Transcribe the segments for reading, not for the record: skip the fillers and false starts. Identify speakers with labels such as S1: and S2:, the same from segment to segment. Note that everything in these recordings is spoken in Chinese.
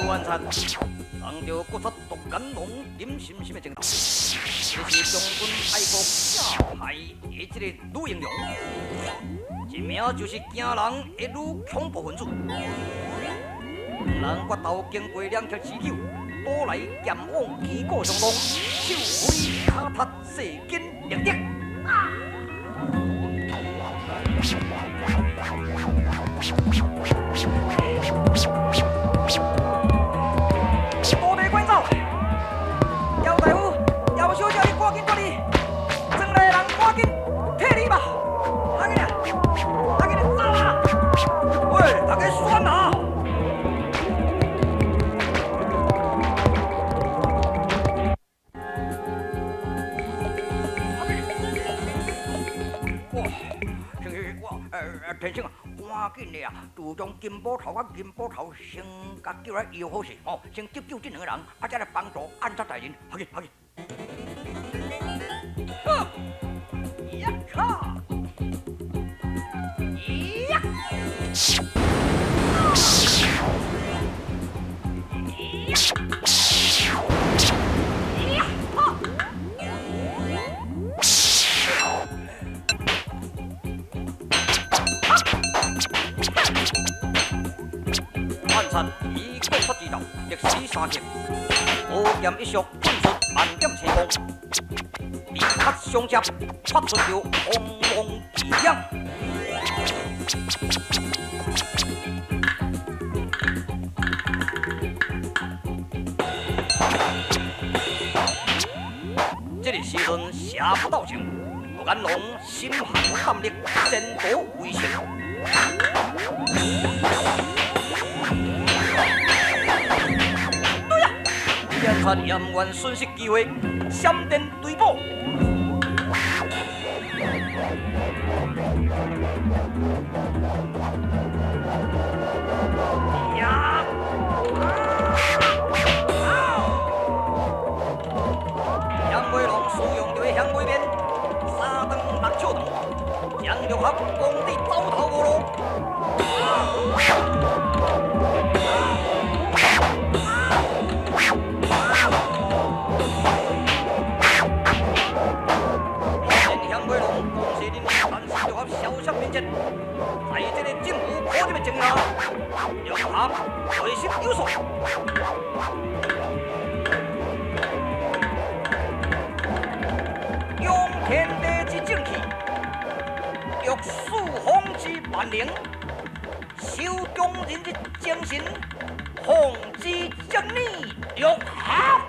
S1: 晚餐，人着骨质毒肝浓，饮心心的症头。这是将军爱国正派的这个女英雄，一名就是惊人的女恐怖分子。人决斗经过两条刺口，倒来剑往旗鼓相当，手挥卡塔射筋力敌。多地关照，姚大夫，姚小姐，你赶紧过来，庄内人赶紧替你吧，快点，快点走啊！喂，大家选啊！天生啊，赶紧的啊！就将金宝头甲银宝头先甲叫来医好势哦，先急救这两个人，再来帮助暗杀歹人。快去，快去！哼！呀卡！呀！暗杀以国术之道，历史三杰，无剑一术，尽出万剑成功。力克相接，发出了轰隆奇响。这个时阵下不到情，安龙心寒胆力，先夺为先。眼看严元损失机会，闪电追捕。呀！杨贵龙使用着香龟鞭，三蹬六手蹬，将六合攻得走投无路。在这个政府可点的情况，要他随心有所。用天地之正气，欲树风之万灵，修中人之精神，奉之正义，欲好。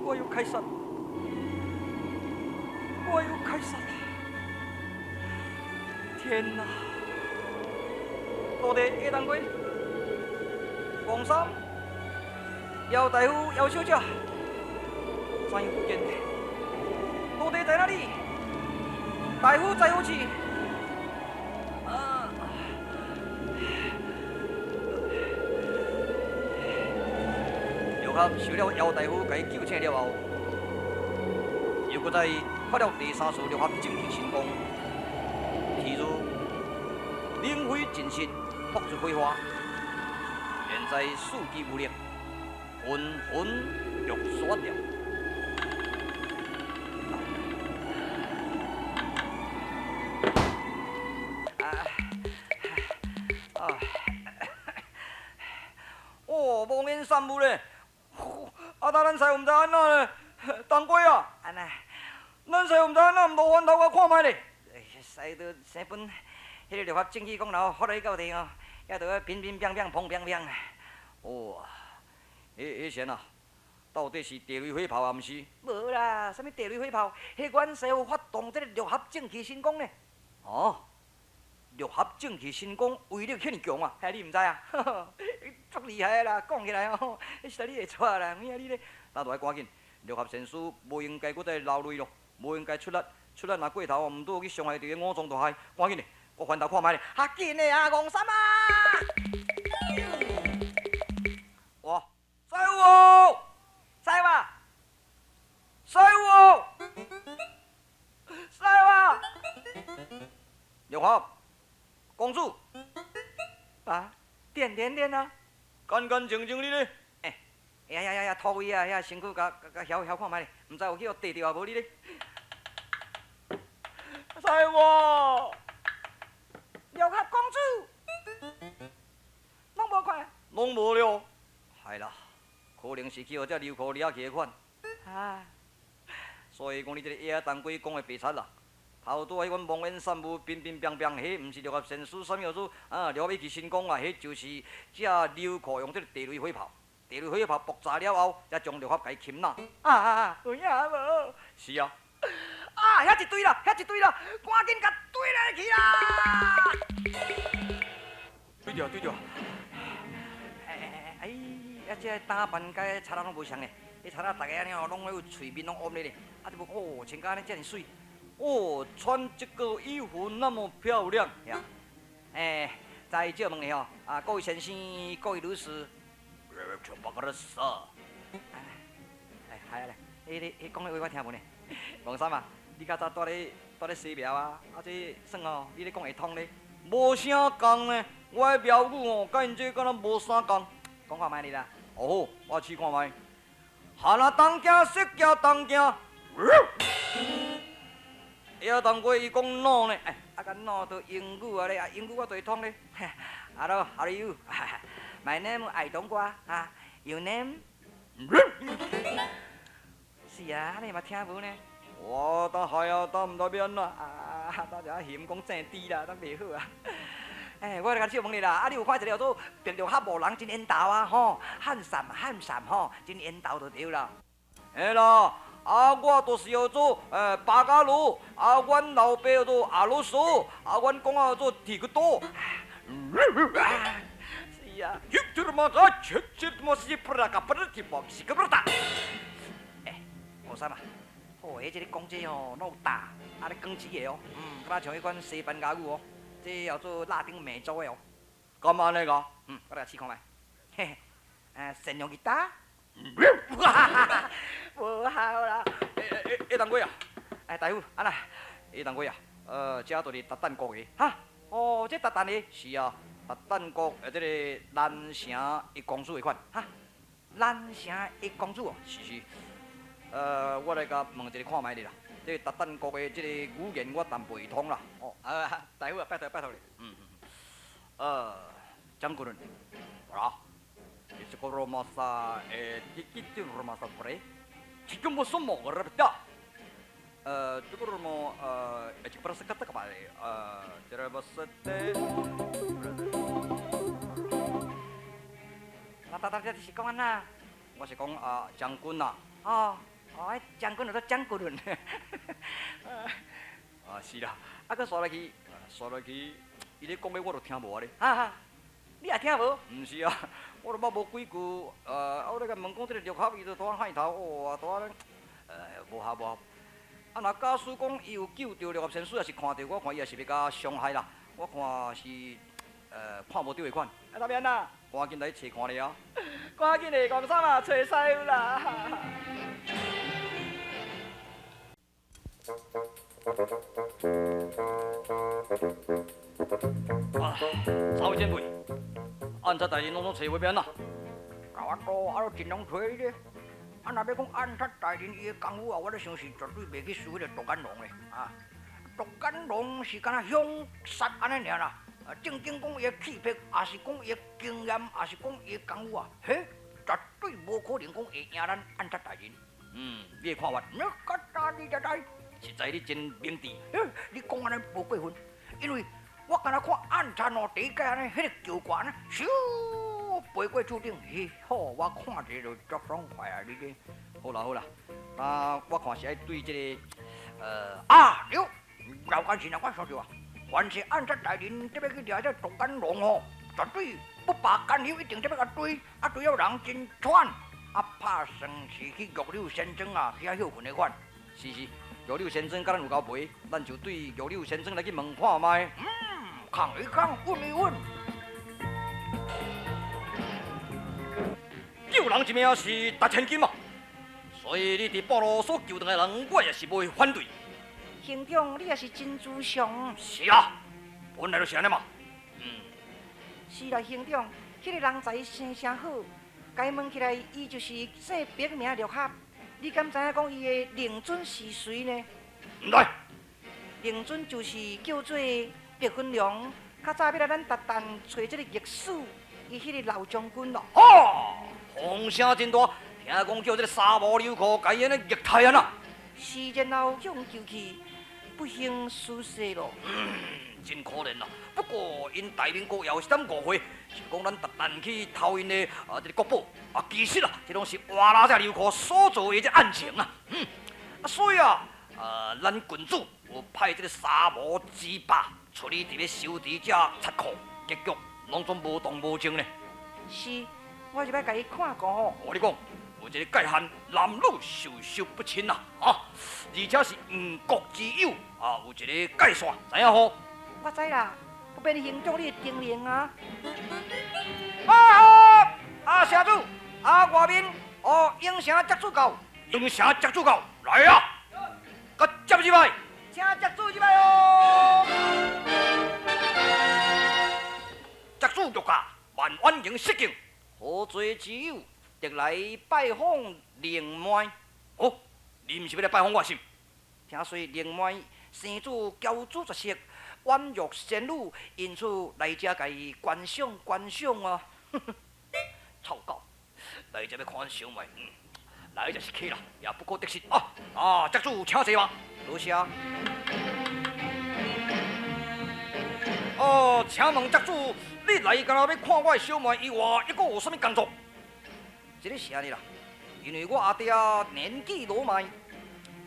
S1: 我又开杀！我又开杀！天哪！多地叶当归、黄三、姚大夫、姚小姐，怎样不见？多地在哪里？大夫在何处？受了姚大夫甲伊救醒了后，又搁再发了第三次六合正气神功，譬如灵辉尽失，扑出火花，现在伺机无力，魂魂欲散掉。哦，无言三无咧。咱使唔知安怎咧？当归啊，安那，咱使唔知安怎，唔多翻头我看卖咧。使到生本，迄个六合正气功劳发来到地哦，也着乒乒乓乓，砰砰砰。哇，迄先啊，到底是地雷火炮啊？毋是？无啦，什么地雷火炮？迄阮师傅发动这个六合正气神功呢？哦，六合正气神功威力遐尼强啊？嘿，你唔知啊？足厉害啦！讲起来吼，迄实在你会错啦，有影你咧？咱都爱赶紧，六合先师无应该搁再流泪咯，无应该出力，出力若过头，毋拄去伤害着个五脏大海，赶紧的，我翻头看觅咧，较紧的啊，戆三啊！哇，师傅，师傅，师傅，师傅，六合，公主，啊，点啊！干干净净哩咧，呀，土位啊，遐身躯甲晓看觅咧，毋知有去互地着啊无你咧？师傅，六合公主，拢无看，拢无了，系啦，可能是去互这流裤掠去的款，啊，所以讲你这个野当鬼讲的白贼啦。头拄迄阮蒙眼散雾，冰冰冰冰，迄毋是六合神师，啥物叫做啊？六合一气神功啊，迄就是这流裤用这个地雷火炮，地雷火炮爆炸了后，才将六合甲伊擒拿。有影无？是啊。遐一堆啦，赶紧甲堆来去啦！对着。这打扮甲贼仔拢无相咧，迄贼仔逐个安尼哦，拢有喙面拢乌咧咧，这不哦，穿甲安尼遮尔水。哦，穿这个衣服那么漂亮呀！再借问你哦，各位先生，各位女士，全部个死。系啊咧，你讲的话我听无呢。王三啊，你较早住咧西庙啊，这算哦，你咧讲会通咧，无啥共呢。我的庙宇哦，甲因这敢若无啥共。讲看觅你啦。哦，我试看觅。哈那当行，色行当行。也当过伊讲 no 呢，甲 no 都英语啊咧，英语我都会通咧。Hello, how are you? My name 爱冬瓜，Your name? 是啊，你嘛听无呢？我当系啊，当唔代表啦，当只嫌讲正低啦，当袂好啊。我来甲你问你啦，你有看一个叫做变着较无人真缘投啊吼，汉散吼，真缘投就对啦。啦。我就是叫做巴加罗，阮老爸叫做阿罗索，阮公叫做提克多。是啊，我三啊，哦，这个讲这哦，老大，咧讲字的哦，敢若像迄款西班牙语哦，这叫做拉丁美洲的哦。干嘛那个？我来试看觅。嘿，神用吉他。无效啦！当归啊！大夫，安那？当归啊！这就是达旦国的哈。哦，这达旦的是啊，达旦国这个南城一公主的款哈。南城一公主哦，是。我来甲问一个看觅你啦。这达旦国的这个语言我淡薄会通啦。哦，大夫啊，拜托你。将军，啊。Скоро масса дикити ромаса пре. Чиком босо могра бта. Скоро мо эти просто ката кабали. Теребасте. Tata si kong ana. 我是讲将军呐。将军就将军。是啦。佮刷落去，伊咧讲的我都听无咧。你也听无？毋是啊，我都捌无几句。我咧甲问讲，这个六合伊就拄仔喊头，哇，拄仔无效。若假使讲伊有救着六合先生，也是看着我看伊也是要甲伤害啦。我看是看无着的款。哪边啊？赶紧来找看咧啊！赶紧来讲啥啊？找师傅啦！曹前辈，暗杀大人拢找我边啦？我都尽量找咧。若要讲暗杀大人伊的功夫我咧相信绝对袂去输迄个独眼龙的独眼龙是敢若凶杀安尼尔啦。正经讲伊的气魄，也是讲伊的经验，也是讲伊的功夫绝对无可能讲会赢咱暗杀大人。你的看法？你知？实在你真明智。你讲安尼无过分，因为我敢若看暗杀哦，第一届安尼迄个球馆咻飞过柱顶，好，我看者就足爽快啊！你这好啦，我看是爱对这个对，老干事啊，我想着啊，凡是暗杀大人，这要去掠这独眼龙哦，绝对不罢干休，一定这要甲追，追了人真喘。拍算是去玉柳先生啊，遐休困的款。是，玉柳先生甲咱有交陪，咱就对玉柳先生来去问看卖。看一看，问一问。救人一命是值千金嘛，所以你伫半路所救回来的人，我也是袂反对。
S2: 兄长，你也是真慈祥。
S1: 是啊，本来就是安尼嘛。
S2: 是啦，兄长，迄个人才生声好，该问起来，伊就是姓别名陆合。你敢知影讲伊的令尊是谁呢？
S1: 唔知。
S2: 令尊就是叫做白云良，较早要来咱达旦找这个逆史，伊迄个老将军咯。
S1: 风声真大，听讲叫这个沙漠流寇改安尼逆太安啊。
S2: 是，然后向救去，不幸逝世咯。
S1: 真可怜啦。不过因大明国也有一点误会，是讲咱达旦去偷因的这个国宝其实这拢是瓦拉这流寇所做的这案情啊。所以咱郡主有派这个沙漠之霸出去伫咧收治这贼寇，结局拢总无动无静呢。
S2: 是，我就要甲伊看过吼。
S1: 我跟你讲，有一个界限，男女授受不亲呐，而且是五国之友有一个界线，知影吼？
S2: 我知啦，不便兄长你叮咛啊。
S1: 社主，外面应城接主教，应城接主教来啊！甲接入来，
S2: 请接主入来哦。
S1: 接主玉驾，万万迎失敬，何罪之有？特来拜访灵妹。你毋是要来拜访我是？听说灵妹生主骄主绝色，婉约仙女，因此来遮甲伊观赏观赏啊！臭狗，来遮要看小妹，来就是去啦，也不过得失接主请坐吧，多谢。请问接主，你来干那要看我的小妹以外，还阁有啥物工作？这个是安尼啦，因为我阿爹年纪老迈，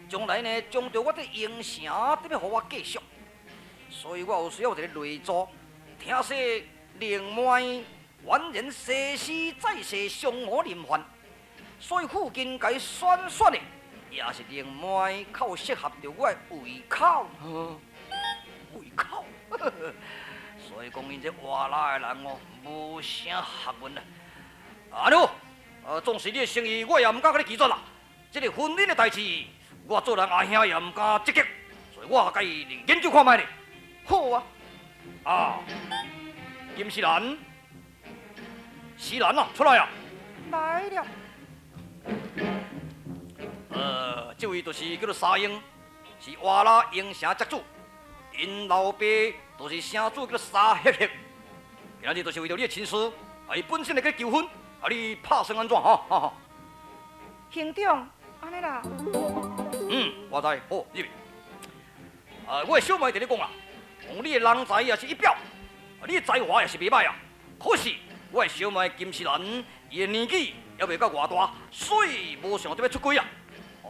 S1: 将来呢将着我伫营城得要互我继续，所以我有需要一个内助。听说灵妹原人生死再世相互临凡，所以附近该选选的也是灵妹较适合着我的胃口。胃口，所以讲因这外来的人无啥学问啊。安尼总是你的生意，我也唔敢甲你拒绝啦。这个婚姻的代志，我做人阿兄也唔敢积极，所以我甲伊研究看卖咧。好金丝兰，丝兰出来啊！
S2: 来了。
S1: 这位就是叫做沙英，是瓦拉营城接主，因老爸就是城主叫做沙赫赫。今日就是为着你的亲事，伊本身来去求婚，你拍算安怎
S2: 兄长，安尼啦。
S1: 我知，好，入去。我的小妹跟你讲啦，你的人才也是一表，你的才华也是袂歹啊。可是我的小妹金丝兰，伊的年纪还袂到偌大，所以无想着要出轨啊。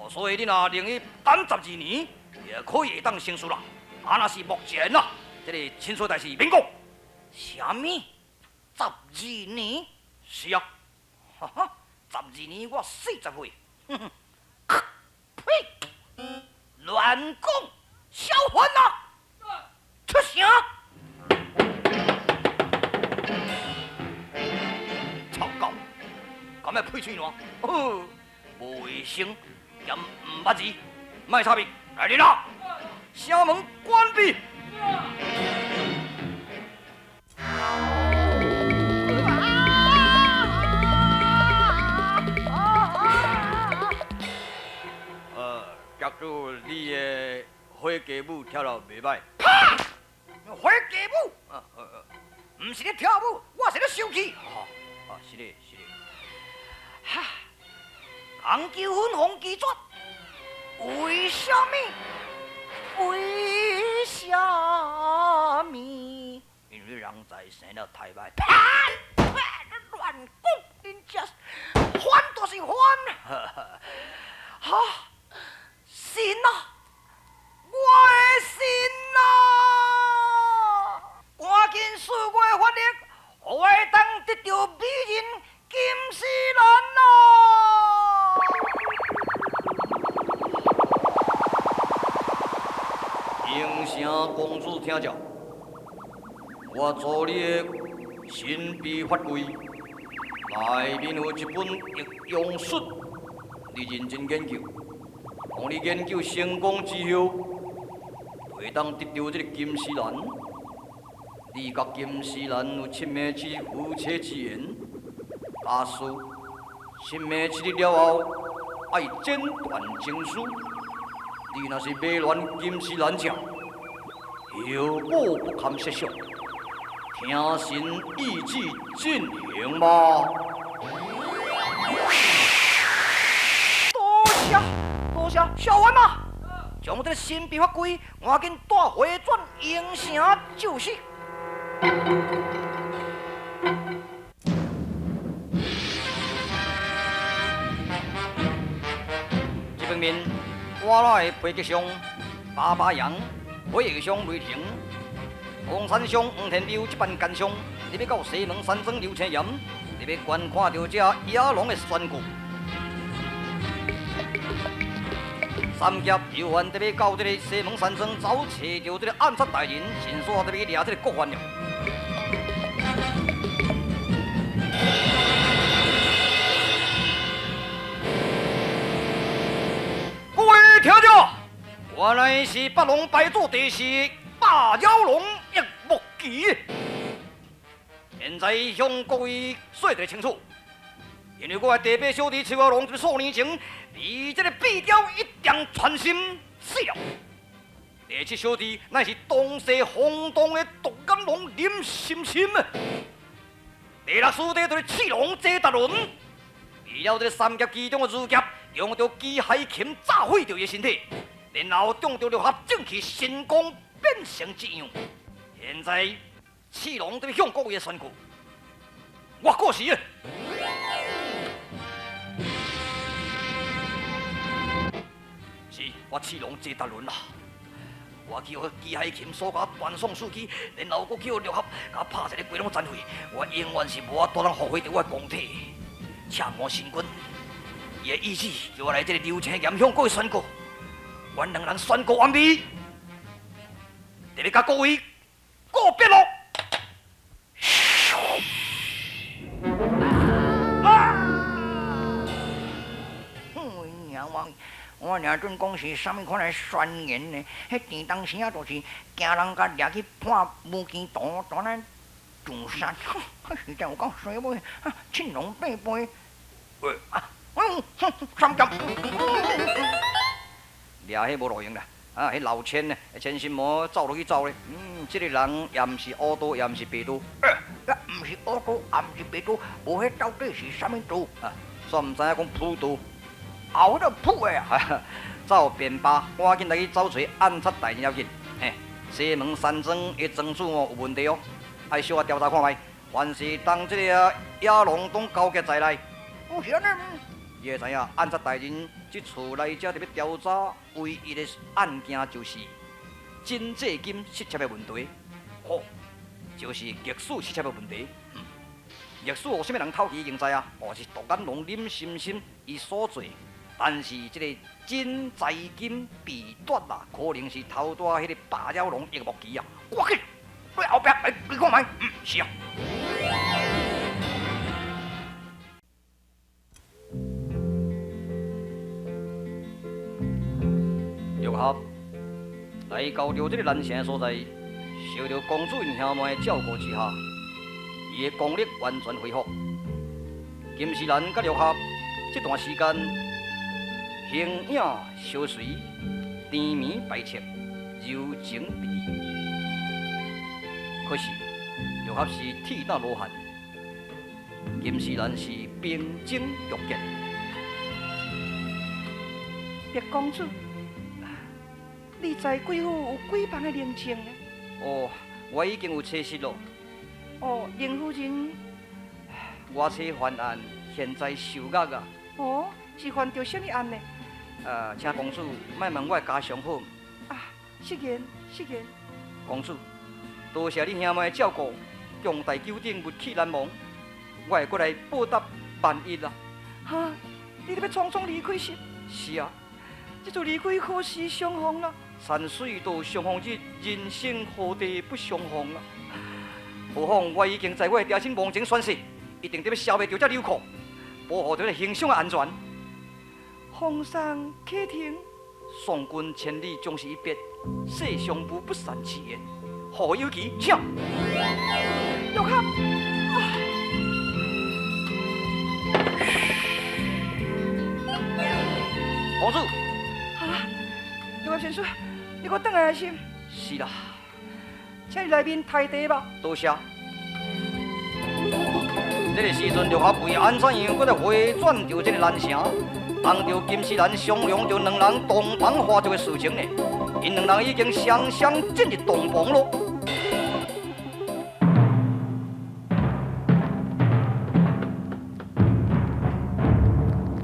S1: 所以你若令伊等12年，也可以会当成事啦。若是目前这个亲属代志免讲。啥物？12年？是啊，12年我40岁。呸！乱讲，小混啊！出声！臭狗，敢要配嘴烂？无卫生，兼唔捌字，卖差别，来人啊！城门关闭。接住你的花街舞跳得袂歹。花街舞？唔是咧跳舞，我是咧生气。是咧。红球粉红鸡爪，为什么？为什么？因为人才生得太歹。乱讲，人家反就是反。神啊！我的神啊！赶紧使我的法力，
S2: 得到美人金丝兰咯！
S1: 应声公主听着，我做你的神秘法规，内面有一本易用术，你认真研究。当你研究成功之后，会当得到这个金丝兰。你甲金丝兰有亲密之夫妻之缘。假使亲密7日了后，爱剪断情丝，你若是买乱金丝兰者，后果不堪设想。听神意志进行吧。
S2: 多谢小丸嘛，将这个神秘法规赶紧带回转营城就是。
S1: 这方面，我来背吉上八八羊，背上雷霆，黄山上黄天彪这般干将，你要到西门山庄刘青岩，你要观看到这野狼的选股。三劫游玩得要到这个西门山庄找找到这个暗杀大人，先说得要抓这个国犯了。各位听着，原来是八龙拜祖地是大妖龙一目奇。现在向各位说得清楚。因为我的弟弟小弟邱小龙，数年前被这个壁雕一点穿心死了。第七小弟乃是东西轰动的独眼龙林心心啊。第六师弟就是赤龙谢达伦，为了这个三劫其中的如劫，用着机海钳炸毁掉伊身体，然后中着六合正气神功变成这样。现在赤龙在向各位宣告，我过世了。我赤龙谢达伦啦！我叫机海钳所甲断送司机，然后我叫六合甲拍一个鬼龙斩废。我永远是无法度能后悔着我的功体。请我神君，伊的意志叫我来这个刘青岩向各位宣告，阮两人宣告完毕，特别甲各位告别咯。
S2: 我俩准讲是啥物款的宣言呢？迄田当时啊，就是惊人甲掠去判武间刀，当咱自杀。实在有够衰尾，青龙八杯。三剑。掠迄无路用啦，迄老千呢，千心魔走落去走咧。这个人也毋是乌刀，也毋是白刀。毋是乌刀，也毋是白刀，无迄到底是啥物刀？
S1: 煞毋知影讲普刀。
S2: 后头扑的
S1: 啊！走便罢，赶紧来去找找暗杀大人要紧。嘿，西门山庄的庄主有问题哦，爱小我调查看卖。凡是当这个野龙都交结在内，
S2: 有啥呢？
S1: 你会知影暗杀大人这厝内这特别调查唯一的案件就是金济金失窃的问题。就是逆数失窃的问题。逆数有啥物人偷去应知啊？是独眼龙林心心伊所做。但是这个金财金被夺啦，可能是偷带迄个八妖龙一个木旗啊！我去，你后壁你看卖，是啊。六合来到着这个南城所在，受到公主因兄妹照顾之下，伊的功力完全恢复。金丝兰甲六合这段时间。形影相随，甜绵白切，柔情蜜意。可是，六合是铁打罗汉，金丝兰是冰晶玉洁。
S2: 别公主，你在贵府有几房的灵情呢？
S1: 我已经有测试了。
S2: 林夫人，
S1: 我测犯案现在受压啊。
S2: 是犯着什么案呢？
S1: 请公主莫问我的家乡好。
S2: 失言。
S1: 公主，多谢你兄妹的照顾，强大九鼎物气难忘。我会过来报答万一啦。哈，你要匆匆离开是？是啊，这就离开可惜相逢啦。山水都相逢日，人生何地不相逢啦？何况我已经在我的家亲梦前宣誓，一定得要消灭掉这流寇，保护着形象的安全。皇上启听，送君千里终是一别，世上无不散之言。何有其请？玉合。公主，啊，玉合先生，你给我等来先。是啦，请你来面抬茶吧。多谢。这个时阵，玉合为安怎样，搁再回转着这个南城，当着金丝兰商量着两人洞房花烛的事情呢。因两人已经双双进入洞房咯。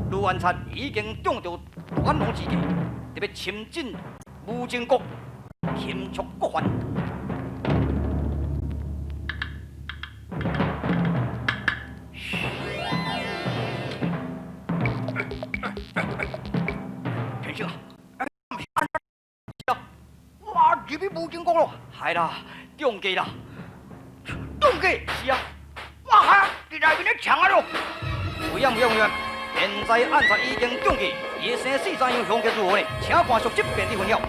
S1: 卢安察已经中着关龙之计，特别亲进武靖国，擒捉国犯。天星啊！哇，入去武靖国咯！系啦，中计啦！中计是啊！哇哈，你内面咧抢啊咯！不用，现在暗杀已经中计，野生四山羊凶吉如何呢？请看属这边的分晓。